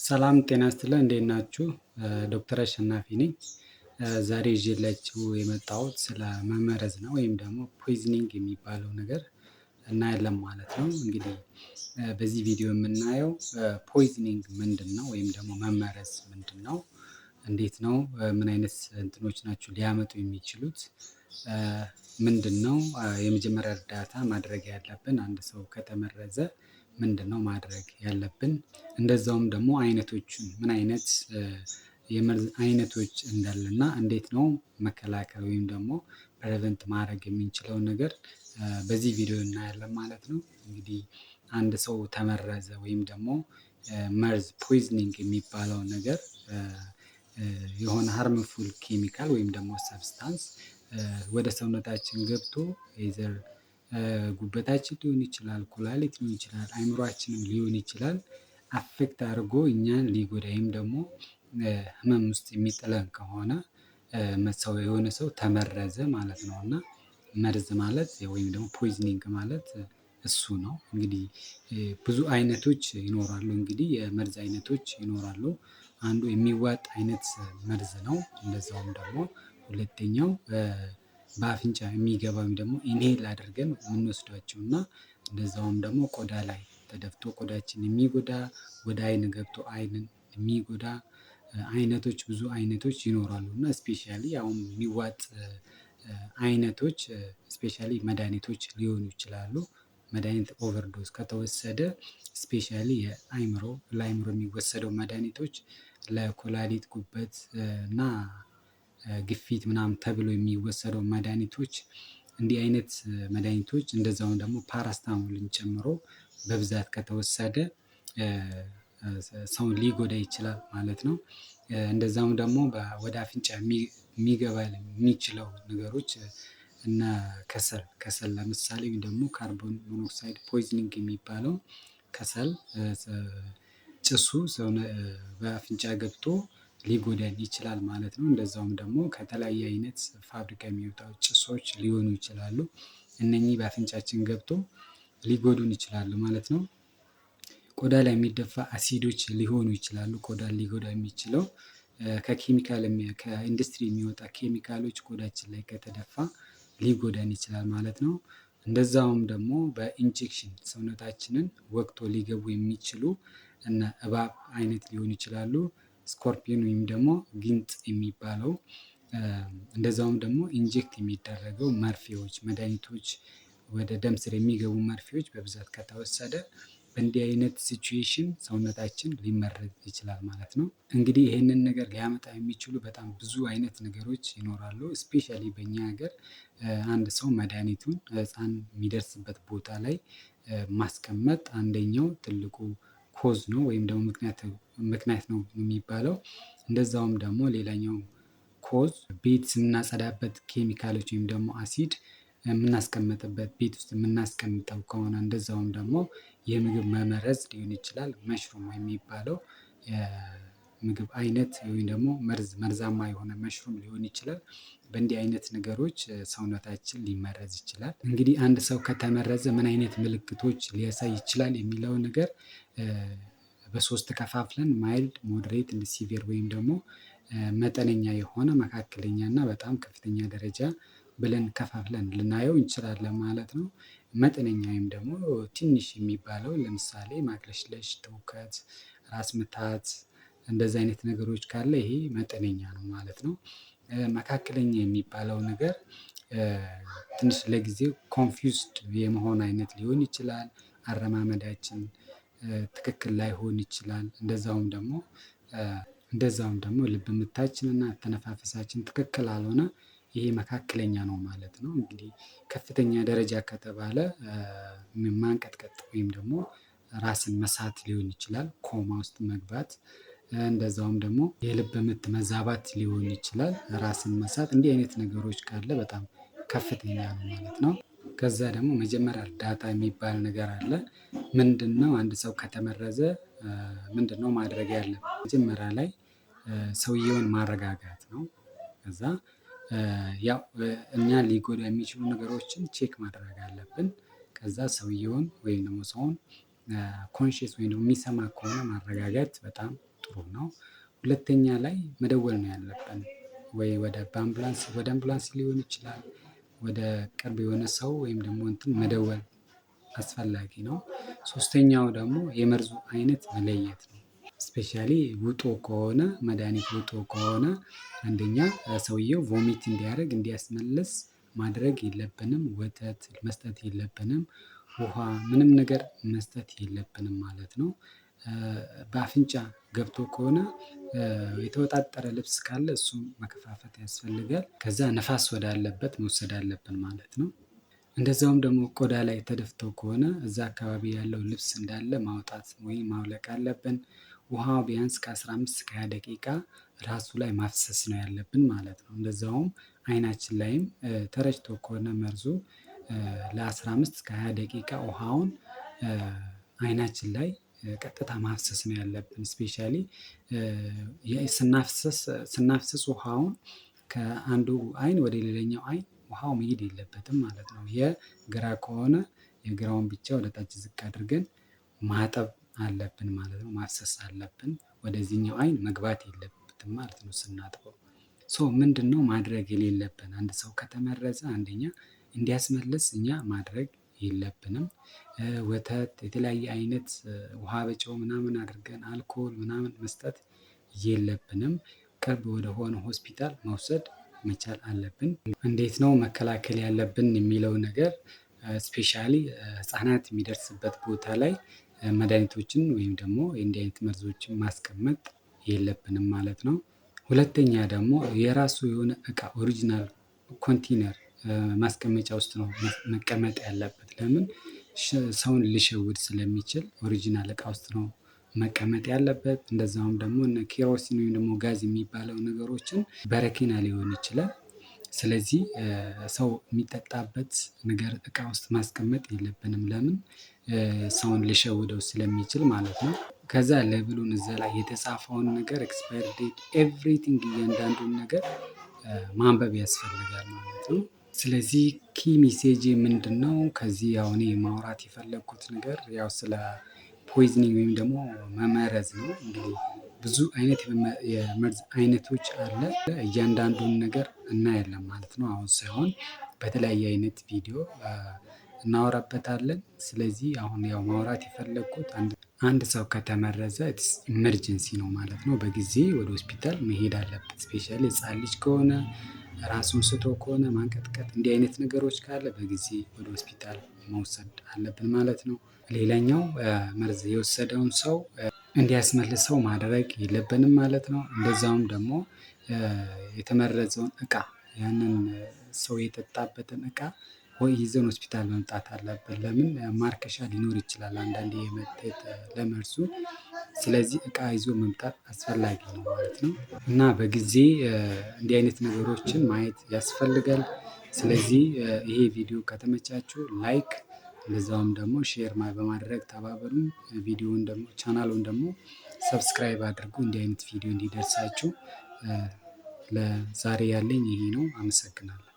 ሰላም ጤና ይስጥልን እንዴት ናችሁ? ዶክተር አሸናፊ ነኝ። ዛሬ ይዤላችሁ የመጣሁት ስለ መመረዝ ነው ወይም ደግሞ ፖይዝኒንግ የሚባለው ነገር እናያለን ማለት ነው። እንግዲህ በዚህ ቪዲዮ የምናየው ፖይዝኒንግ ምንድን ነው ወይም ደግሞ መመረዝ ምንድን ነው? እንዴት ነው? ምን አይነት እንትኖች ናቸው ሊያመጡ የሚችሉት? ምንድን ነው የመጀመሪያ እርዳታ ማድረግ ያለብን አንድ ሰው ከተመረዘ ምንድን ነው ማድረግ ያለብን? እንደዛውም ደግሞ አይነቶቹን ምን አይነት የመርዝ አይነቶች እንዳለና እንዴት ነው መከላከል ወይም ደግሞ ፕሪቨንት ማድረግ የምንችለውን ነገር በዚህ ቪዲዮ እናያለን ማለት ነው። እንግዲህ አንድ ሰው ተመረዘ ወይም ደግሞ መርዝ ፖይዝኒንግ የሚባለው ነገር የሆነ ሃርምፉል ኬሚካል ወይም ደግሞ ሰብስታንስ ወደ ሰውነታችን ገብቶ ኤዘር ጉበታችን ሊሆን ይችላል፣ ኩላሊት ሊሆን ይችላል፣ አይምሯችንም ሊሆን ይችላል አፌክት አድርጎ እኛን ሊጎዳ ወይም ደግሞ ህመም ውስጥ የሚጥለን ከሆነ የሆነ ሰው ተመረዘ ማለት ነው። እና መርዝ ማለት ወይም ደግሞ ፖይዝኒንግ ማለት እሱ ነው። እንግዲህ ብዙ አይነቶች ይኖራሉ። እንግዲህ የመርዝ አይነቶች ይኖራሉ። አንዱ የሚዋጥ አይነት መርዝ ነው። እንደዛውም ደግሞ ሁለተኛው በአፍንጫ የሚገባ ወይም ደግሞ ኢንሄል አድርገን የምንወስዳቸው እና እንደዛውም ደግሞ ቆዳ ላይ ተደፍቶ ቆዳችን የሚጎዳ ወደ አይን ገብቶ አይንን የሚጎዳ አይነቶች ብዙ አይነቶች ይኖራሉ። እና ስፔሻሊ አሁን የሚዋጥ አይነቶች ስፔሻሊ መድኃኒቶች ሊሆኑ ይችላሉ። መድኃኒት ኦቨርዶዝ ከተወሰደ ስፔሻሊ ለአይምሮ የሚወሰደው መድኃኒቶች ለኩላሊት፣ ጉበት እና ግፊት ምናምን ተብሎ የሚወሰደው መድኃኒቶች እንዲህ አይነት መድኃኒቶች እንደዛውም ደግሞ ፓራስታሞልን ጨምሮ በብዛት ከተወሰደ ሰውን ሊጎዳ ይችላል ማለት ነው። እንደዛውም ደግሞ ወደ አፍንጫ የሚገባ የሚችለው ነገሮች እና ከሰል ለምሳሌ ወይም ደግሞ ካርቦን ሞኖክሳይድ ፖይዝኒንግ የሚባለው ከሰል ጭሱ በአፍንጫ ገብቶ ሊጎዳን ይችላል ማለት ነው። እንደዛውም ደግሞ ከተለያየ አይነት ፋብሪካ የሚወጣው ጭሶች ሊሆኑ ይችላሉ። እነኚህ በአፍንጫችን ገብቶ ሊጎዱን ይችላሉ ማለት ነው። ቆዳ ላይ የሚደፋ አሲዶች ሊሆኑ ይችላሉ። ቆዳን ሊጎዳ የሚችለው ከኢንዱስትሪ የሚወጣ ኬሚካሎች ቆዳችን ላይ ከተደፋ ሊጎዳን ይችላል ማለት ነው። እንደዛውም ደግሞ በኢንጀክሽን ሰውነታችንን ወግቶ ሊገቡ የሚችሉ እነ እባብ አይነት ሊሆኑ ይችላሉ። ስኮርፒዮን ወይም ደግሞ ጊንጥ የሚባለው እንደዛውም ደግሞ ኢንጀክት የሚደረገው መርፌዎች መድኃኒቶች ወደ ደም ስር የሚገቡ መርፌዎች በብዛት ከተወሰደ በእንዲህ አይነት ሲቹዌሽን ሰውነታችን ሊመረዝ ይችላል ማለት ነው። እንግዲህ ይህንን ነገር ሊያመጣ የሚችሉ በጣም ብዙ አይነት ነገሮች ይኖራሉ። ስፔሻሊ በእኛ ሀገር አንድ ሰው መድኃኒቱን ህፃን የሚደርስበት ቦታ ላይ ማስቀመጥ አንደኛው ትልቁ ኮዝ ነው ወይም ደግሞ ምክንያት ነው የሚባለው። እንደዛውም ደግሞ ሌላኛው ኮዝ ቤት የምናጸዳበት ኬሚካሎች ወይም ደግሞ አሲድ የምናስቀምጥበት ቤት ውስጥ የምናስቀምጠው ከሆነ እንደዛውም ደግሞ የምግብ መመረዝ ሊሆን ይችላል። መሽሩም የሚባለው የምግብ አይነት ወይም ደግሞ መርዛማ የሆነ መሽሩም ሊሆን ይችላል። በእንዲህ አይነት ነገሮች ሰውነታችን ሊመረዝ ይችላል። እንግዲህ አንድ ሰው ከተመረዘ ምን አይነት ምልክቶች ሊያሳይ ይችላል የሚለው ነገር በሶስት ከፋፍለን ማይልድ፣ ሞደሬት እንደ ሲቪር ወይም ደግሞ መጠነኛ የሆነ መካከለኛ እና በጣም ከፍተኛ ደረጃ ብለን ከፋፍለን ልናየው እንችላለን ማለት ነው። መጠነኛ ወይም ደግሞ ትንሽ የሚባለው ለምሳሌ ማቅለሽለሽ፣ ትውከት፣ ራስ ምታት እንደዚህ አይነት ነገሮች ካለ ይሄ መጠነኛ ነው ማለት ነው። መካከለኛ የሚባለው ነገር ትንሽ ለጊዜው ኮንፊውዝድ የመሆን አይነት ሊሆን ይችላል። አረማመዳችን ትክክል ላይሆን ይችላል። እንደዛውም ደግሞ ልብ ምታችን እና አተነፋፈሳችን ትክክል ካልሆነ ይሄ መካከለኛ ነው ማለት ነው። እንግዲህ ከፍተኛ ደረጃ ከተባለ ማንቀጥቀጥ ወይም ደግሞ ራስን መሳት ሊሆን ይችላል። ኮማ ውስጥ መግባት እንደዛውም ደግሞ የልብ ምት መዛባት ሊሆን ይችላል። ራስን መሳት እንዲህ አይነት ነገሮች ካለ በጣም ከፍተኛ ነው ማለት ነው። ከዛ ደግሞ መጀመሪያ እርዳታ የሚባል ነገር አለ። ምንድነው? አንድ ሰው ከተመረዘ ምንድነው ማድረግ ያለብን? መጀመሪያ ላይ ሰውየውን ማረጋጋት ነው። ከዛ ያው እኛን ሊጎዳ የሚችሉ ነገሮችን ቼክ ማድረግ አለብን። ከዛ ሰውየውን ወይም ደግሞ ሰውን ኮንሺየስ ወይም ደግሞ የሚሰማ ከሆነ ማረጋጋት በጣም ጥሩ ነው። ሁለተኛ ላይ መደወል ነው ያለብን ወይ ወደ አምቡላንስ ሊሆን ይችላል። ወደ ቅርብ የሆነ ሰው ወይም ደግሞ እንትን መደወል አስፈላጊ ነው። ሶስተኛው ደግሞ የመርዙ አይነት መለየት ነው። ስፔሻሊ ውጦ ከሆነ መድኃኒት ውጦ ከሆነ አንደኛ ሰውየው ቮሚት እንዲያደርግ እንዲያስመልስ ማድረግ የለብንም። ወተት መስጠት የለብንም። ውሃ ምንም ነገር መስጠት የለብንም ማለት ነው። በአፍንጫ ገብቶ ከሆነ የተወጣጠረ ልብስ ካለ እሱን መከፋፈት ያስፈልጋል። ከዛ ንፋስ ወዳለበት መውሰድ አለብን ማለት ነው። እንደዛውም ደግሞ ቆዳ ላይ ተደፍቶ ከሆነ እዛ አካባቢ ያለው ልብስ እንዳለ ማውጣት ወይም ማውለቅ አለብን። ውሃው ቢያንስ ከ15 እስከ 20 ደቂቃ ራሱ ላይ ማፍሰስ ነው ያለብን ማለት ነው። እንደዛውም አይናችን ላይም ተረጭቶ ከሆነ መርዙ ለ15 እስከ 20 ደቂቃ ውሃውን አይናችን ላይ ቀጥታ ማፍሰስ ነው ያለብን። ስፔሻሊ ስናፍስስ ውሃውን ከአንዱ አይን ወደ ሌላኛው አይን ውሃው መሄድ የለበትም ማለት ነው። የግራ ከሆነ የግራውን ብቻ ወደ ታች ዝቅ አድርገን ማጠብ አለብን ማለት ነው። ማፍሰስ አለብን ወደዚህኛው አይን መግባት የለበትም ማለት ነው ስናጥበው። ሶ ምንድነው ማድረግ የሌለብን? አንድ ሰው ከተመረዘ አንደኛ እንዲያስመልስ እኛ ማድረግ የለብንም። ወተት የተለያየ አይነት ውሃ በጨው ምናምን አድርገን አልኮል ምናምን መስጠት የለብንም። ቅርብ ወደሆነ ሆስፒታል መውሰድ መቻል አለብን። እንዴት ነው መከላከል ያለብን የሚለው ነገር ስፔሻሊ ህፃናት የሚደርስበት ቦታ ላይ መድኃኒቶችን ወይም ደግሞ እንዲህ አይነት መርዞችን ማስቀመጥ የለብንም ማለት ነው። ሁለተኛ ደግሞ የራሱ የሆነ እቃ ኦሪጅናል ኮንቲነር ማስቀመጫ ውስጥ ነው መቀመጥ ያለበት። ለምን ሰውን ሊሸውድ ስለሚችል ኦሪጅናል እቃ ውስጥ ነው መቀመጥ ያለበት። እንደዛውም ደግሞ እነ ኬሮሲን ወይም ደግሞ ጋዝ የሚባለው ነገሮችን በረኪና ሊሆን ይችላል። ስለዚህ ሰው የሚጠጣበት ነገር እቃ ውስጥ ማስቀመጥ የለብንም። ለምን ሰውን ሊሸውደው ስለሚችል ማለት ነው። ከዛ ሌብሉን እዛ ላይ የተጻፈውን ነገር ኤክስፓየር ዴት ኤቭሪቲንግ እያንዳንዱን ነገር ማንበብ ያስፈልጋል ማለት ነው። ስለዚህ ኪ ሜሴጅ ምንድነው? ከዚህ ያው እኔ ማውራት የፈለኩት ነገር ያው ስለ ፖይዝኒንግ ወይም ደግሞ መመረዝ ነው። እንግዲህ ብዙ አይነት የመርዝ አይነቶች አለ። እያንዳንዱን ነገር እናያለን ማለት ነው። አሁን ሳይሆን በተለያየ አይነት ቪዲዮ እናወራበታለን። ስለዚህ አሁን ያው ማውራት የፈለኩት አንድ ሰው ከተመረዘ ኢመርጀንሲ ነው ማለት ነው። በጊዜ ወደ ሆስፒታል መሄድ አለበት። ስፔሻሊ ህፃን ልጅ ከሆነ ራሱን ስቶ ከሆነ ማንቀጥቀጥ እንዲህ አይነት ነገሮች ካለ በጊዜ ወደ ሆስፒታል መውሰድ አለብን ማለት ነው። ሌላኛው መርዝ የወሰደውን ሰው እንዲያስመልሰው ማድረግ የለብንም ማለት ነው። እንደዛውም ደግሞ የተመረዘውን እቃ ያንን ሰው የጠጣበትን እቃ ወይ ይዘን ሆስፒታል መምጣት አለብን። ለምን ማርከሻ ሊኖር ይችላል አንዳንዴ የመጠጥ ለመርሱ። ስለዚህ እቃ ይዞ መምጣት አስፈላጊ ነው ማለት ነው። እና በጊዜ እንዲህ አይነት ነገሮችን ማየት ያስፈልጋል። ስለዚህ ይሄ ቪዲዮ ከተመቻችሁ ላይክ እንደዛውም ደግሞ ሼር በማድረግ ተባበሩን። ቪዲዮውን ደግሞ ቻናሉን ደግሞ ሰብስክራይብ አድርጉ እንዲህ አይነት ቪዲዮ እንዲደርሳችሁ። ለዛሬ ያለኝ ይሄ ነው። አመሰግናለሁ።